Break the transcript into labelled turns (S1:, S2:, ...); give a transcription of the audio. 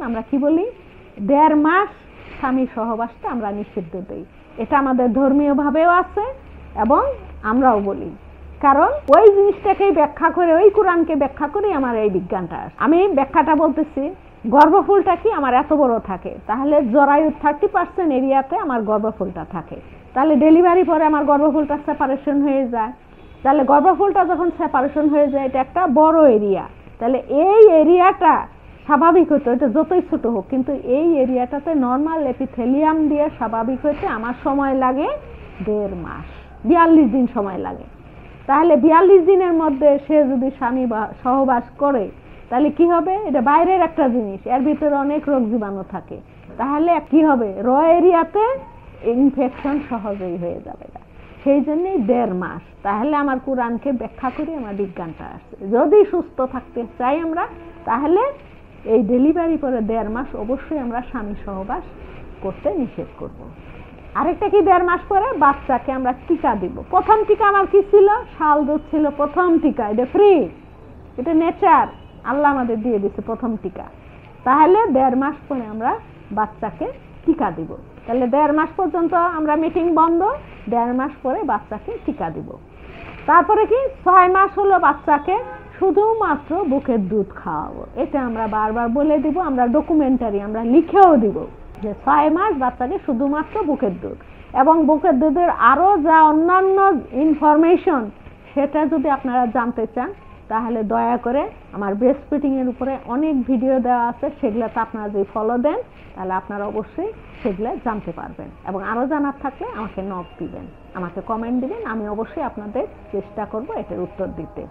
S1: আমরা কি বলি 1.5 মাস স্বামী সহবাসটা আমরা নিষিদ্ধ দেই। এটা আমাদের ধর্মীয় ভাবেও আছে এবং আমরাও বলি, কারণ ওই জিনিসটাকেই ব্যাখ্যা করে, ওই কোরআনকে ব্যাখ্যা করে আমার এই বিজ্ঞানটা। আমি ব্যাখ্যাটা বলতেছি, গর্ভফুলটা কি আমার এত বড় থাকে, তাহলে জরায়ুর 30% এরিয়াতে আমার গর্ভফুলটা থাকে, তাহলে ডেলিভারি পরে আমার গর্ভফুলটা সেপারেশন হয়ে যায়। তাহলে গর্ভফুলটা যখন সেপারেশন হয়ে যায়, এটা একটা বড় এরিয়া, তাহলে এই এরিয়াটা স্বাভাবিক হতো, এটা যতই ছোট হোক, কিন্তু এই এরিয়াটাতে নর্মাল এপিথেলিয়াম দিয়ে স্বাভাবিক হতে আমার সময় লাগে 1.5 মাস, 42 দিন সময় লাগে। তাহলে 42 দিনের মধ্যে সে যদি স্বামী সহবাস করে, তাহলে কি হবে? এটা বাইরের একটা জিনিস, এর ভিতরে অনেক রোগ জীবাণু থাকে, তাহলে কি হবে? র এরিয়াতে ইনফেকশন সহজেই হয়ে যাবে। সেই জন্যই 1.5 মাস। তাহলে আমার কোরআনকে ব্যাখ্যা করে আমার বিজ্ঞানটা আসছে। যদি সুস্থ থাকতে চাই আমরা, তাহলে এই ডেলিভারি পরে 1.5 মাস অবশ্যই আমরা স্বামী সহবাস করতে নিষেধ করব। আরেকটা কি, 1.5 মাস পরে বাচ্চাকে আমরা টিকা দিব। প্রথম টিকা আমার কি ছিল? শাল দুধ ছিল প্রথম টিকা, এটা ফ্রি, এটা নেচার, আল্লাহ আমাদের দিয়ে দিচ্ছে প্রথম টিকা। তাহলে 1.5 মাস পরে আমরা বাচ্চাকে টিকা দিব। তাহলে 1.5 মাস পর্যন্ত আমরা মিটিং বন্ধ, 1.5 মাস পরে বাচ্চাকে টিকা দিব। তারপরে কি 6 মাস হলো বাচ্চাকে শুধুমাত্র বুকের দুধ খাওয়াবো। এটা আমরা বারবার বলে দিব, আমরা ডকুমেন্টারি আমরা লিখেও দিব যে 6 মাস বাচ্চাকে শুধুমাত্র বুকের দুধ। এবং বুকের দুধের আরো যা অন্যান্য ইনফরমেশন, সেটা যদি আপনারা জানতে চান, তাহলে দয়া করে আমার ব্রেস্ট ফিডিং এর উপরে অনেক ভিডিও দেওয়া আছে, সেগুলোতে আপনারা যদি ফলো দেন, তাহলে আপনারা অবশ্যই সেগুলো জানতে পারবেন। এবং আরো জানার থাকলে আমাকে নক দিবেন, আমাকে কমেন্ট দিবেন, আমি অবশ্যই আপনাদের চেষ্টা করব এটার উত্তর দিতে।